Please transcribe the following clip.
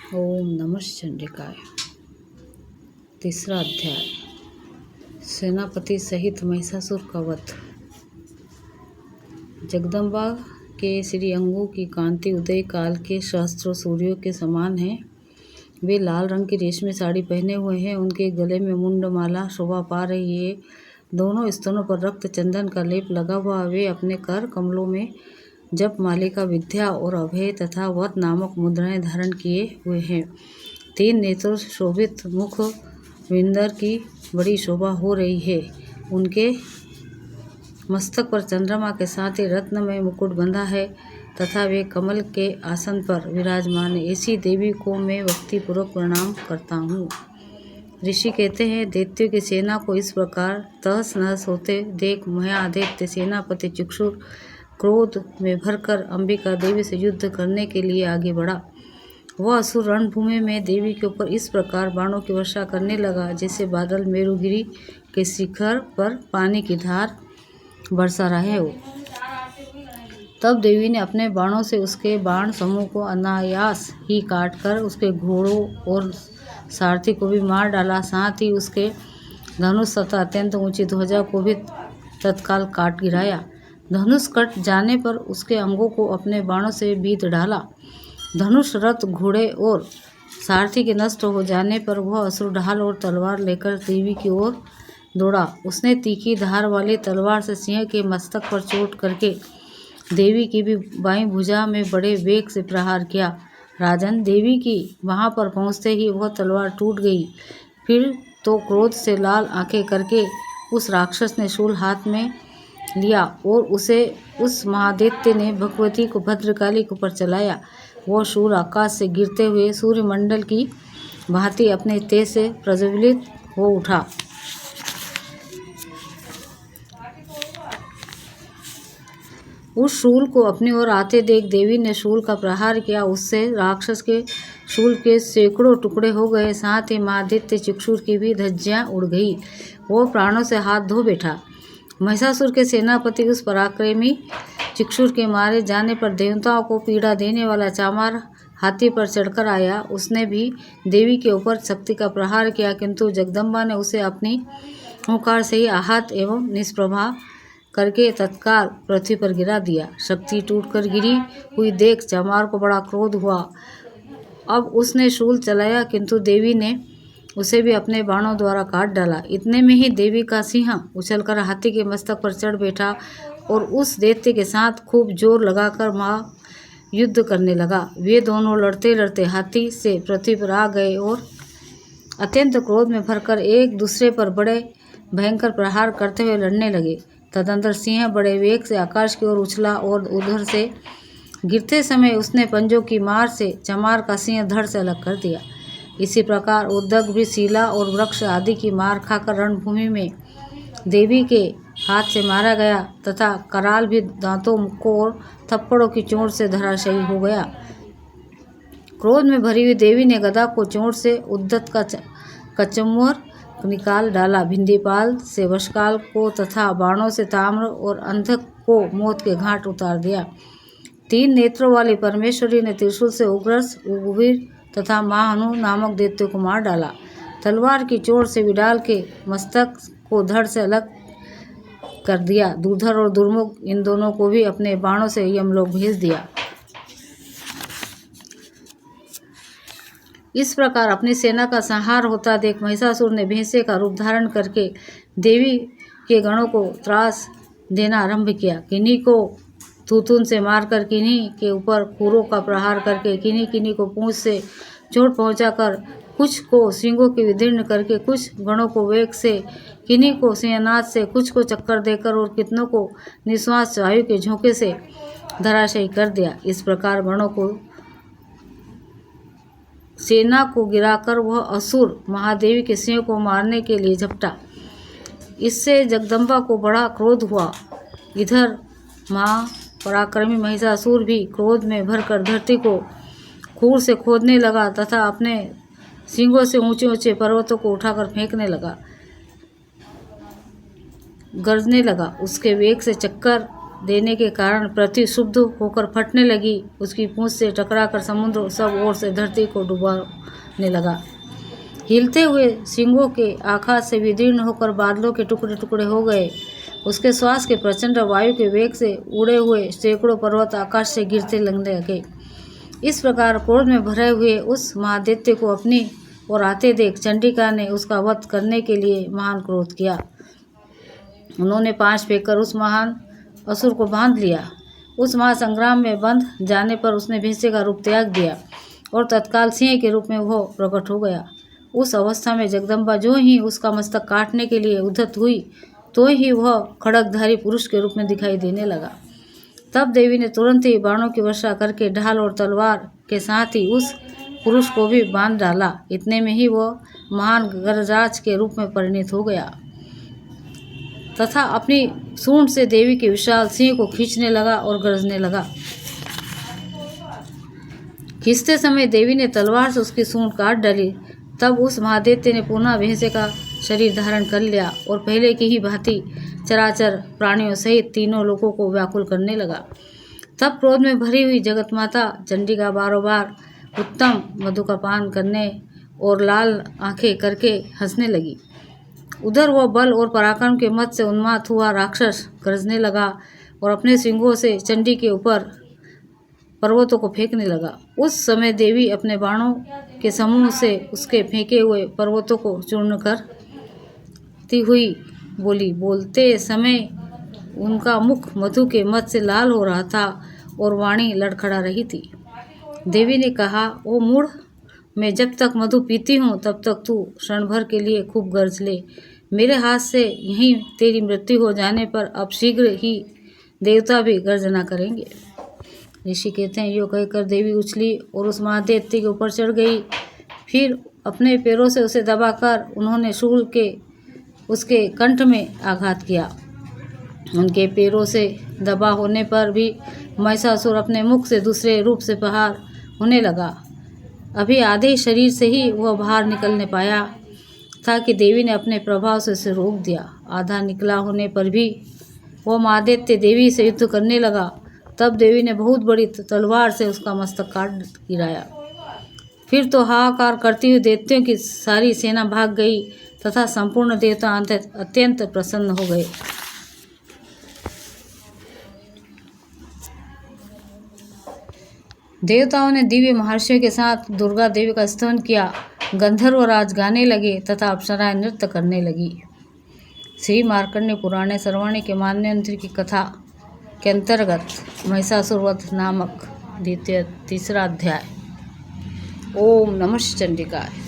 ओम नमः चंडिकाय। तीसरा अध्याय। सेनापति सहित महिषासुर का वध। जगदम्बा के श्री अंगों की कांति उदय काल के सहस्त्रों सूर्यों के समान है। वे लाल रंग की रेशमी साड़ी पहने हुए हैं। उनके गले में मुंडमाला शोभा पा रही है। दोनों स्तनों पर रक्त चंदन का लेप लगा हुआ। वे अपने कर कमलों में जप मालिका विद्या और अभय तथा वत नामक मुद्राएं धारण किए हुए हैं। 3 नेत्रों से शोभित मुख विंदर की बड़ी शोभा हो रही है। उनके मस्तक पर चंद्रमा के साथ ही रत्नमय मुकुट बंधा है तथा वे कमल के आसन पर विराजमान है। ऐसी देवी को मैं भक्तिपूर्वक प्रणाम करता हूँ। ऋषि कहते हैं, दैत्यों की सेना को इस प्रकार तहस नहस होते देख महादैत्य सेनापति चक्षुर क्रोध में भरकर अंबिका देवी से युद्ध करने के लिए आगे बढ़ा। वह असुर रणभूमि में देवी के ऊपर इस प्रकार बाणों की वर्षा करने लगा जैसे बादल मेरुगिरी के शिखर पर पानी की धार बरसा रहे हो। तब देवी ने अपने बाणों से उसके बाण समूह को अनायास ही काटकर उसके घोड़ों और सारथी को भी मार डाला। साथ ही उसके धनुष तथा अत्यंत ऊंची ध्वजा को भी तत्काल काट गिराया। धनुष कट जाने पर उसके अंगों को अपने बाणों से बीत डाला। धनुष रथ घोड़े और सारथी के नष्ट हो जाने पर वह असुर ढाल और तलवार लेकर देवी की ओर दौड़ा। उसने तीखी धार वाली तलवार से सिंह के मस्तक पर चोट करके देवी की भी बाईं भुजा में बड़े वेग से प्रहार किया। राजन, देवी की वहां पर पहुंचते ही वह तलवार टूट गई। फिर तो क्रोध से लाल आंखें करके उस राक्षस ने शूल हाथ में लिया और उस महादैत्य ने भगवती को भद्रकाली के ऊपर चलाया। वह शूल आकाश से गिरते हुए सूर्यमंडल की भांति अपने तेज से प्रज्वलित हो उठा। उस शूल को अपनी ओर आते देख देवी ने शूल का प्रहार किया। उससे राक्षस के शूल के सैकड़ों टुकड़े हो गए। साथ ही महादैत्य चक्षुर की भी धज्जियां उड़ गई। वो प्राणों से हाथ धो बैठा। महिषासुर के सेनापति उस पराक्रमी चक्षुर के मारे जाने पर देवताओं को पीड़ा देने वाला चामार हाथी पर चढ़कर आया। उसने भी देवी के ऊपर शक्ति का प्रहार किया, किंतु जगदम्बा ने उसे अपनी हुंकार से ही आहत एवं निष्प्रभा करके तत्काल पृथ्वी पर गिरा दिया। शक्ति टूटकर गिरी हुई देख चामार को बड़ा क्रोध हुआ। अब उसने शूल चलाया, किंतु देवी ने उसे भी अपने बाणों द्वारा काट डाला। इतने में ही देवी का सिंह उछलकर हाथी के मस्तक पर चढ़ बैठा और उस दैत्य के साथ खूब जोर लगाकर युद्ध करने लगा। वे दोनों लड़ते लड़ते हाथी से पृथ्वी पर आ गए और अत्यंत क्रोध में भरकर एक दूसरे पर बड़े भयंकर प्रहार करते हुए लड़ने लगे। तदंतर सिंह बड़े वेग से आकाश की ओर उछला और उधर से गिरते समय उसने पंजों की मार से चमार का सिंह धड़ से अलग कर दिया। इसी प्रकार उद्दग भी शिला और वृक्ष आदि की मार खाकर रणभूमि में देवी के हाथ से मारा गया तथा कराल भी दांतों, मुक्कों और थप्पड़ों की चोट से धराशायी हो गया। क्रोध में भरी हुई देवी ने गदा को चोट से उद्दत का कचम्वर निकाल डाला। भिंदीपाल से वशकाल को तथा बाणों से ताम्र और अंधक को मौत के घाट उतार दिया। 3 नेत्रों वाली परमेश्वरी ने त्रिशूल से उग्रस, उग्रवीर तथा महाहनु नामक दैत्यों को मार डाला। तलवार की चोट से विडाल के मस्तक को धड़ से अलग कर दिया। दूधर और दुर्मुख इन दोनों को भी अपने बाणों से यमलोक भेज दिया। इस प्रकार अपनी सेना का संहार होता देख महिषासुर ने भैंसे का रूप धारण करके देवी के गणों को त्रास देना आरंभ किया। किन्हीं को थूथुन से मारकर, किन्हीं के ऊपर खूरों का प्रहार करके, किन्हीं को पूंछ से चोट पहुंचाकर, कुछ को सींगों के विदीर्ण करके, कुछ गणों को वेग से, किन्हीं को सिंहनाद से, कुछ को चक्कर देकर और कितनों को निश्वास वायु के झोंके से धराशायी कर दिया। इस प्रकार गणों को सेना को गिराकर वह असुर महादेवी के सिंह को मारने के लिए झपटा। इससे जगदम्बा को बड़ा क्रोध हुआ। इधर पराक्रमी महिषासुर भी क्रोध में भरकर धरती को खूर से खोदने लगा तथा अपने सींगों से ऊंचे ऊंचे पर्वतों को उठाकर फेंकने लगा, गरजने लगा। उसके वेग से चक्कर देने के कारण पृथ्वी शुद्ध होकर फटने लगी। उसकी पूंछ से टकराकर समुद्र सब ओर से धरती को डुबाने लगा। हिलते हुए सिंगों के आघात से विदीर्ण होकर बादलों के टुकड़े टुकड़े हो गए। उसके श्वास के प्रचंड वायु के वेग से उड़े हुए सैकड़ों पर्वत आकाश से गिरते लगने लगे। इस प्रकार क्रोध में भरे हुए उस महादैत्य को अपनी ओर आते देख चंडिका ने उसका वध करने के लिए महान क्रोध किया। उन्होंने 5 फेंककर उस महान असुर को बांध लिया। उस महासंग्राम में बंध जाने पर उसने भैंसे का रूप त्याग दिया और तत्काल सिंह के रूप में वह प्रकट हो गया। उस अवस्था में जगदम्बा जो ही उसका मस्तक काटने के लिए उद्यत हुई तो ही वह खड्गधारी पुरुष के रूप में दिखाई देने लगा। तब देवी ने तुरंत ही बाणों की वर्षा करके ढाल और तलवार के साथ ही उस पुरुष को भी बांध डाला। इतने में ही वह महान गजराज के रूप में परिणित हो गया तथा अपनी सूंड से देवी के विशाल सिंह को खींचने लगा और गरजने लगा। खींचते समय देवी ने तलवार से उसकी सूंड काट डाली। तब उस महादैत्य ने पुनः भैंसे का शरीर धारण कर लिया और पहले की ही भांति चराचर प्राणियों सहित तीनों लोगों को व्याकुल करने लगा। तब क्रोध में भरी हुई जगत माता चंडिका बारों बार उत्तम मधु का पान करने और लाल आंखें करके हंसने लगी। उधर वह बल और पराक्रम के मत से उन्माद हुआ राक्षस गरजने लगा और अपने सिंगों से चंडी के ऊपर पर्वतों को फेंकने लगा। उस समय देवी अपने बाणों के समूह से उसके फेंके हुए पर्वतों को चूर्ण करती हुई बोली। बोलते समय उनका मुख मधु के मत से लाल हो रहा था और वाणी लड़खड़ा रही थी। देवी ने कहा, ओ मूढ़, मैं जब तक मधु पीती हूँ तब तक तू क्षण भर के लिए खूब गरज ले। मेरे हाथ से यहीं तेरी मृत्यु हो जाने पर अब शीघ्र ही देवता भी गर्जना करेंगे। ऋषि कहते हैं, यो कहकर देवी उछली और उस महादैत्य के ऊपर चढ़ गई। फिर अपने पैरों से उसे दबाकर उन्होंने शूल के उसके कंठ में आघात किया। उनके पैरों से दबा होने पर भी महिषासुर अपने मुख से दूसरे रूप से बाहर होने लगा। अभी आधे शरीर से ही वह बाहर निकलने पाया था कि देवी ने अपने प्रभाव से उसे रोक दिया। आधा निकला होने पर भी वह महादैत्य देवी से युद्ध करने लगा। तब देवी ने बहुत बड़ी तलवार से उसका मस्तक काट गिराया। फिर तो हाहाकार करती हुई दैत्यों की सारी सेना भाग गई तथा संपूर्ण देवता अत्यंत प्रसन्न हो गए। देवताओं ने दिव्य महर्षियों के साथ दुर्गा देवी का स्तवन किया। गंधर्व राज गाने लगे तथा अप्सराएं नृत्य करने लगी। श्री मार्कंडेय पुराण सर्वाणी के मान्यंत्र की कथा के अंतर्गत महिषासुर वध नामक तीसरा अध्याय। ओम नमः चंडिकाय।